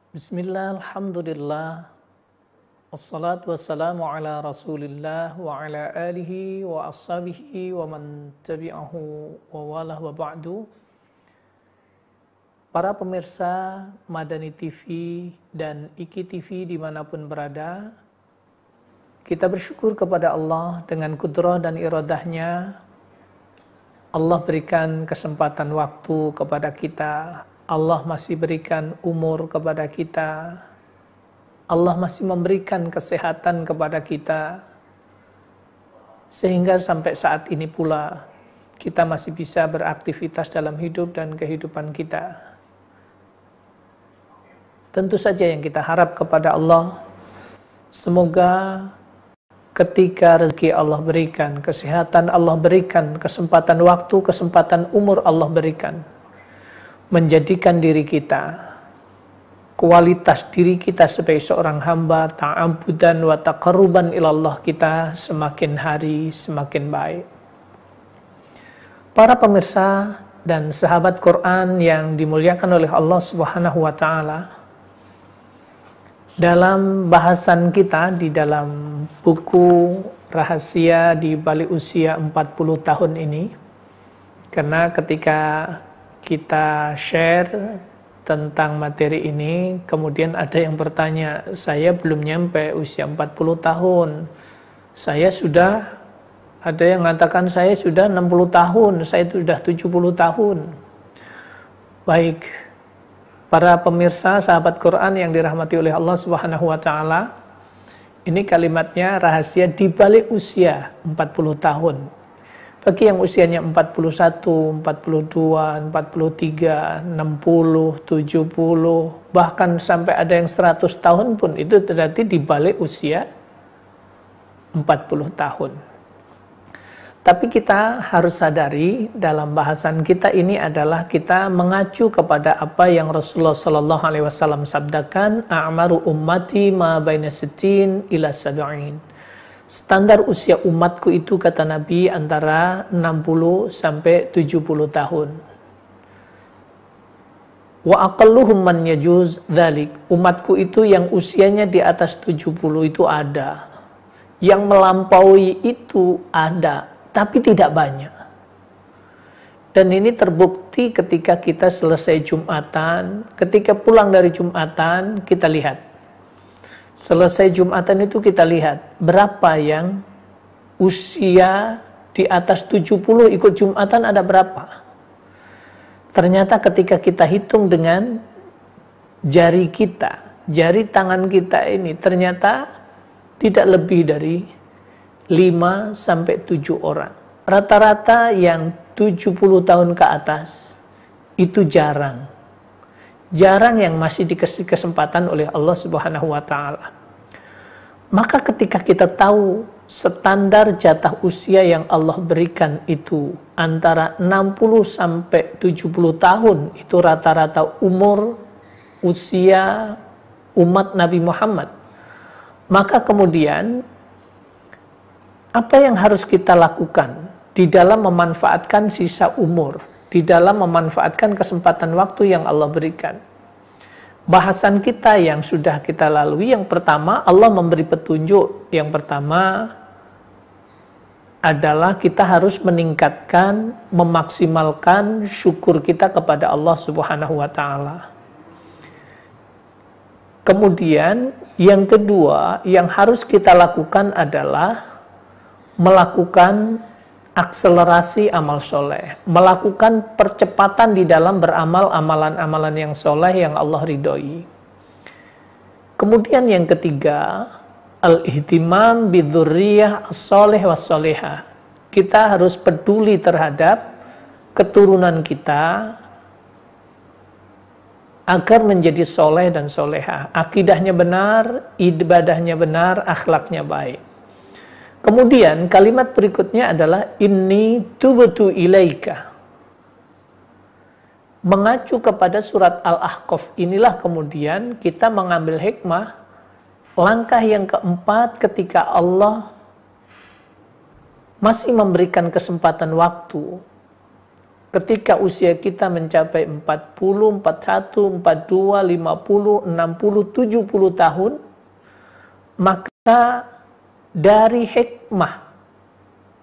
Bismillah, alhamdulillah, wassalatu wassalamu ala rasulillah wa ala alihi wa ashabihi wa man tabi'ahu wa walah wa ba'du. Para pemirsa Madani TV dan Iki TV dimanapun berada, kita bersyukur kepada Allah dengan kudrah dan iradahnya. Allah berikan kesempatan waktu kepada kita. Allah masih berikan umur kepada kita. Allah masih memberikan kesehatan kepada kita. Sehingga sampai saat ini pula kita masih bisa beraktivitas dalam hidup dan kehidupan kita. Tentu saja yang kita harap kepada Allah, semoga ketika rezeki Allah berikan, kesehatan Allah berikan, kesempatan waktu, kesempatan umur Allah berikan, menjadikan diri kita, kualitas diri kita sebagai seorang hamba, ta'abudan wa taqarruban ilallah kita semakin hari semakin baik. Para pemirsa dan sahabat Quran yang dimuliakan oleh Allah Subhanahu wa Ta'ala, dalam bahasan kita di dalam buku Rahasia di Balik Usia 40 tahun ini, karena ketika kita share tentang materi ini, kemudian ada yang bertanya, saya belum nyampe usia 40 tahun, saya sudah, ada yang mengatakan saya sudah 60 tahun, saya sudah 70 tahun. Baik, para pemirsa sahabat Quran yang dirahmati oleh Allah Subhanahu wa Ta'ala, ini kalimatnya rahasia di balik usia 40 tahun. Bagi yang usianya 41, 42, 43, 60, 70, bahkan sampai ada yang 100 tahun pun, itu berarti di balik usia 40 tahun. Tapi kita harus sadari dalam bahasan kita ini adalah kita mengacu kepada apa yang Rasulullah Sallallahu Alaihi Wasallam sabdakan, a'maru ummati ma baina sittin ila sab'in. Standar usia umatku itu, kata Nabi, antara 60 sampai 70 tahun. Wa aqalluhum man yajuz dzalik. Umatku itu yang usianya di atas 70 itu ada. Yang melampaui itu ada, tapi tidak banyak. Dan ini terbukti ketika kita selesai Jumatan, ketika pulang dari Jumatan, kita lihat. Selesai Jumatan itu kita lihat berapa yang usia di atas 70 ikut Jumatan, ada berapa. Ternyata ketika kita hitung dengan jari kita, jari tangan kita ini, ternyata tidak lebih dari 5 sampai 7 orang. Rata-rata yang 70 tahun ke atas itu jarang. Jarang yang masih dikasih kesempatan oleh Allah Subhanahu wa Ta'ala. Maka ketika kita tahu standar jatah usia yang Allah berikan itu antara 60 sampai 70 tahun, itu rata-rata umur usia umat Nabi Muhammad. Maka kemudian apa yang harus kita lakukan di dalam memanfaatkan sisa umur, di dalam memanfaatkan kesempatan waktu yang Allah berikan? Bahasan kita yang sudah kita lalui, yang pertama Allah memberi petunjuk. Yang pertama adalah kita harus meningkatkan, memaksimalkan syukur kita kepada Allah Subhanahu wa Ta'ala. Kemudian yang kedua yang harus kita lakukan adalah melakukan akselerasi amal soleh, melakukan percepatan di dalam beramal amalan-amalan yang soleh yang Allah ridhoi. Kemudian yang ketiga, al-ihtimam bidzurriyah as-soleh was-solehah. Kita harus peduli terhadap keturunan kita agar menjadi soleh dan solehah. Akidahnya benar, ibadahnya benar, akhlaknya baik. Kemudian kalimat berikutnya adalah inni tubtu ilaika. Mengacu kepada surat Al-Ahqaf inilah kemudian kita mengambil hikmah. Langkah yang keempat ketika Allah masih memberikan kesempatan waktu ketika usia kita mencapai 40, 41, 42, 50, 60, 70 tahun, maka dari hikmah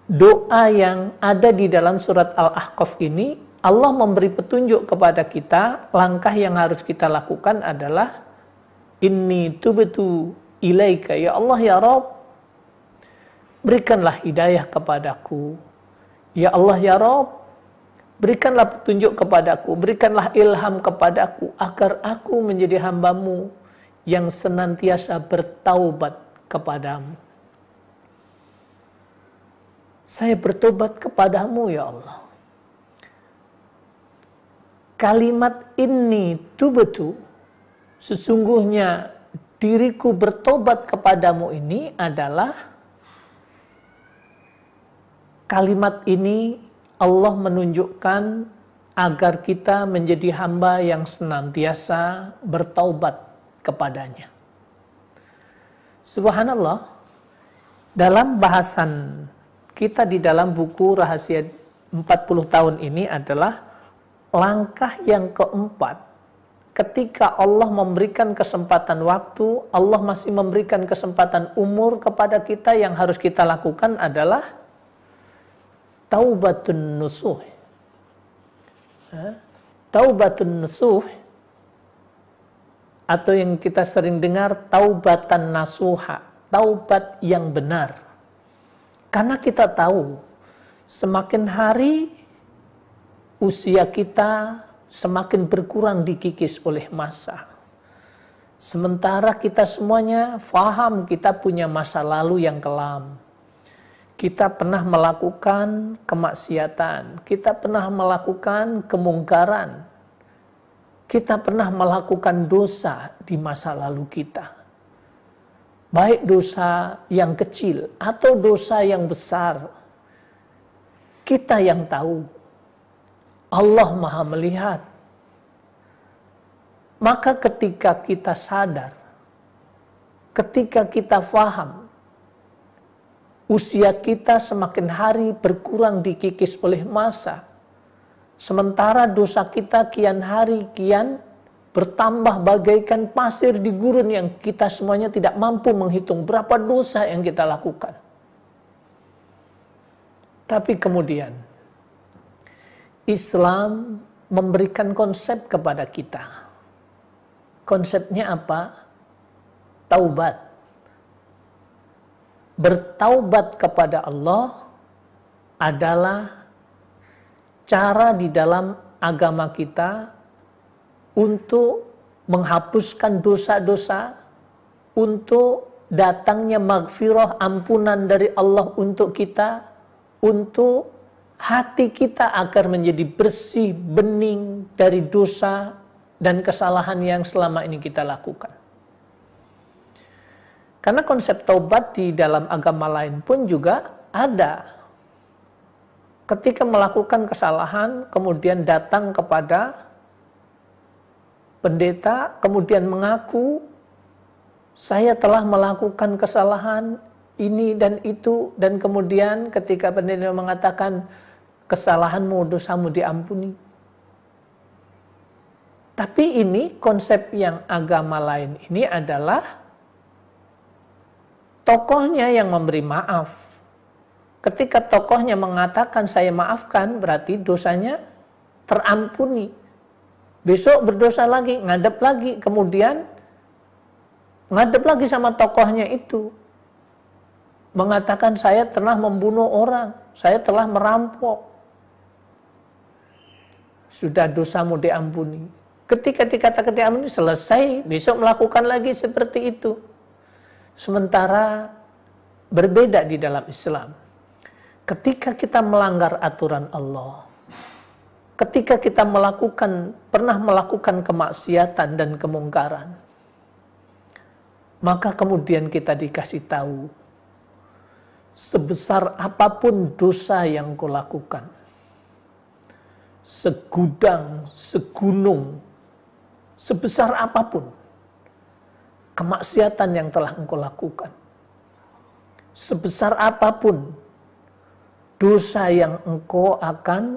doa yang ada di dalam surat Al-Ahqaf ini, Allah memberi petunjuk kepada kita, langkah yang harus kita lakukan adalah inni tubtu ilaika, ya Allah ya Rabb, berikanlah hidayah kepadaku. Ya Allah ya Rabb, berikanlah petunjuk kepadaku, berikanlah ilham kepadaku, agar aku menjadi hamba-Mu yang senantiasa bertaubat kepadamu. Saya bertobat kepadamu ya Allah. Kalimat inni tubtu, sesungguhnya diriku bertobat kepadamu, ini adalah kalimat ini Allah menunjukkan agar kita menjadi hamba yang senantiasa bertaubat kepadanya. Subhanallah, dalam bahasan kita di dalam buku Rahasia 40 tahun ini adalah langkah yang keempat. Ketika Allah memberikan kesempatan waktu, Allah masih memberikan kesempatan umur kepada kita, yang harus kita lakukan adalah taubatun nusuh. Taubatun nusuh, atau yang kita sering dengar taubatan nasuha, taubat yang benar. Karena kita tahu semakin hari usia kita semakin berkurang dikikis oleh masa. Sementara kita semuanya faham kita punya masa lalu yang kelam. Kita pernah melakukan kemaksiatan, kita pernah melakukan kemungkaran, kita pernah melakukan dosa di masa lalu kita. Baik dosa yang kecil atau dosa yang besar, kita yang tahu. Allah Maha melihat. Maka ketika kita sadar, ketika kita faham, usia kita semakin hari berkurang dikikis oleh masa, sementara dosa kita kian hari kian bertambah bagaikan pasir di gurun yang kita semuanya tidak mampu menghitung berapa dosa yang kita lakukan. Tapi kemudian Islam memberikan konsep kepada kita. Konsepnya apa? Taubat. Bertaubat kepada Allah adalah cara di dalam agama kita untuk menghapuskan dosa-dosa, untuk datangnya maghfirah, ampunan dari Allah untuk kita, untuk hati kita agar menjadi bersih, bening dari dosa dan kesalahan yang selama ini kita lakukan. Karena konsep taubat di dalam agama lain pun juga ada. Ketika melakukan kesalahan, kemudian datang kepada pendeta, kemudian mengaku, saya telah melakukan kesalahan ini dan itu, dan kemudian ketika pendeta mengatakan, kesalahanmu, dosamu diampuni. Tapi ini konsep yang agama lain ini adalah tokohnya yang memberi maaf. Ketika tokohnya mengatakan saya maafkan, berarti dosanya terampuni. Besok berdosa lagi, ngadep lagi, kemudian ngadep lagi sama tokohnya itu. Mengatakan saya telah membunuh orang, saya telah merampok. Sudah dosamu diampuni. Ketika dikatakan diampuni, selesai, besok melakukan lagi seperti itu. Sementara berbeda di dalam Islam. Ketika kita melanggar aturan Allah, ketika kita pernah melakukan kemaksiatan dan kemungkaran, maka kemudian kita dikasih tahu, sebesar apapun dosa yang kau lakukan, segudang, segunung, sebesar apapun kemaksiatan yang telah engkau lakukan, sebesar apapun dosa yang engkau akan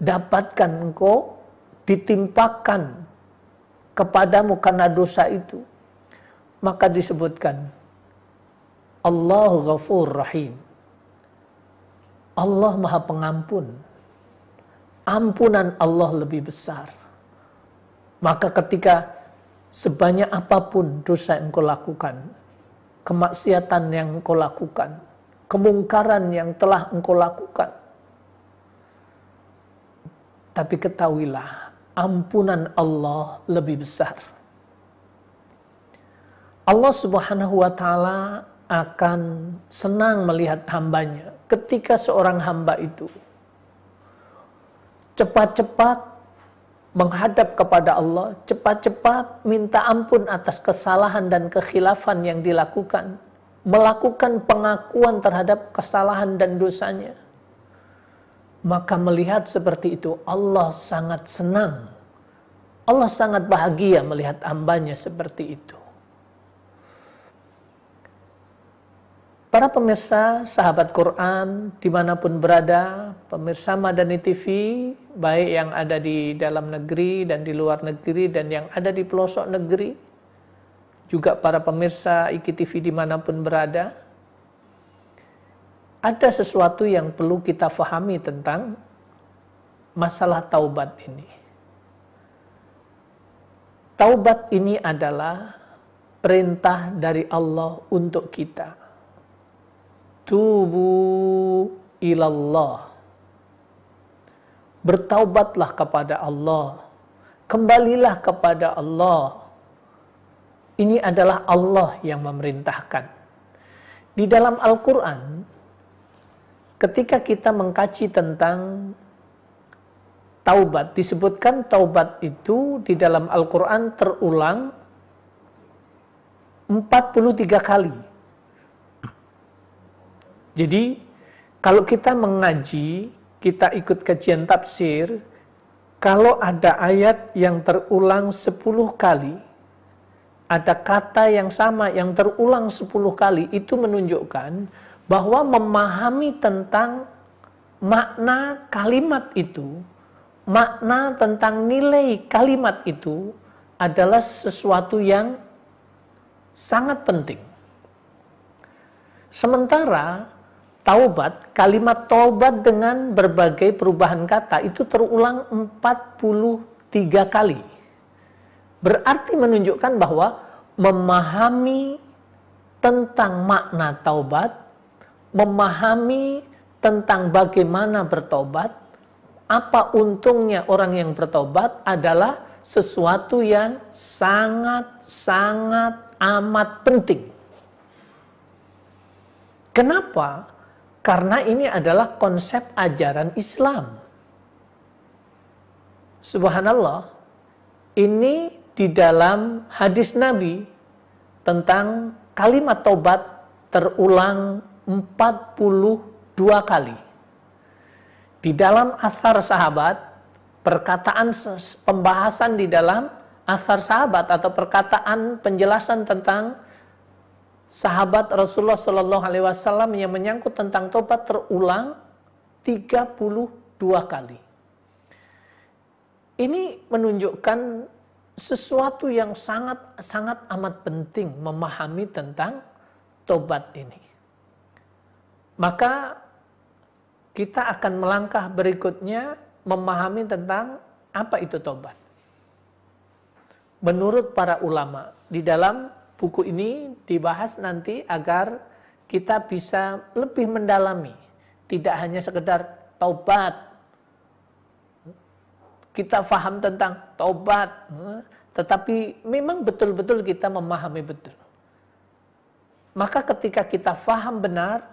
dapatkan engkau, ditimpakan kepadamu karena dosa itu, maka disebutkan Allahu Ghafur Rahim. Allah Maha Pengampun. Ampunan Allah lebih besar. Maka ketika sebanyak apapun dosa yang engkau lakukan, kemaksiatan yang engkau lakukan, kemungkaran yang telah engkau lakukan, tapi ketahuilah, ampunan Allah lebih besar. Allah Subhanahu wa Ta'ala akan senang melihat hambanya ketika seorang hamba itu cepat-cepat menghadap kepada Allah, cepat-cepat minta ampun atas kesalahan dan kekhilafan yang dilakukan, melakukan pengakuan terhadap kesalahan dan dosanya. Maka melihat seperti itu, Allah sangat senang. Allah sangat bahagia melihat hambanya seperti itu. Para pemirsa, sahabat Quran, dimanapun berada, pemirsa Madani TV, baik yang ada di dalam negeri dan di luar negeri, dan yang ada di pelosok negeri, juga para pemirsa IKTV dimanapun berada, ada sesuatu yang perlu kita fahami tentang masalah taubat ini. Taubat ini adalah perintah dari Allah untuk kita. Tubu ilallah. Bertaubatlah kepada Allah. Kembalilah kepada Allah. Ini adalah Allah yang memerintahkan. Di dalam Al-Quran, ketika kita mengkaji tentang taubat, disebutkan taubat itu di dalam Al-Quran terulang 43 kali. Jadi, kalau kita mengaji, kita ikut kajian tafsir, kalau ada ayat yang terulang 10 kali, ada kata yang sama yang terulang 10 kali, itu menunjukkan bahwa memahami tentang makna kalimat itu, makna tentang nilai kalimat itu adalah sesuatu yang sangat penting. Sementara taubat, kalimat taubat dengan berbagai perubahan kata itu terulang 43 kali. Berarti menunjukkan bahwa memahami tentang makna taubat, memahami tentang bagaimana bertobat, apa untungnya orang yang bertobat adalah sesuatu yang sangat-sangat amat penting. Kenapa? Karena ini adalah konsep ajaran Islam. Subhanallah, ini di dalam hadis Nabi tentang kalimat taubat terulang 42 kali. Di dalam athar sahabat, perkataan pembahasan di dalam athar sahabat atau perkataan penjelasan tentang sahabat Rasulullah Shallallahu Alaihi Wasallam yang menyangkut tentang tobat terulang 32 kali. Ini menunjukkan sesuatu yang sangat amat penting memahami tentang tobat ini. Maka kita akan melangkah berikutnya memahami tentang apa itu tobat. Menurut para ulama, di dalam buku ini dibahas nanti agar kita bisa lebih mendalami. Tidak hanya sekedar taubat. Kita faham tentang taubat. Tetapi memang betul-betul kita memahami betul. Maka ketika kita faham benar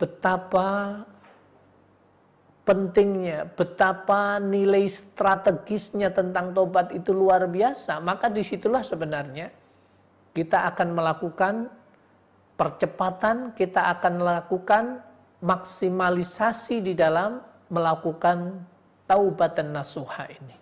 betapa pentingnya, betapa nilai strategisnya tentang taubat itu luar biasa, maka disitulah sebenarnya kita akan melakukan percepatan, kita akan melakukan maksimalisasi di dalam melakukan taubatan nasuha ini.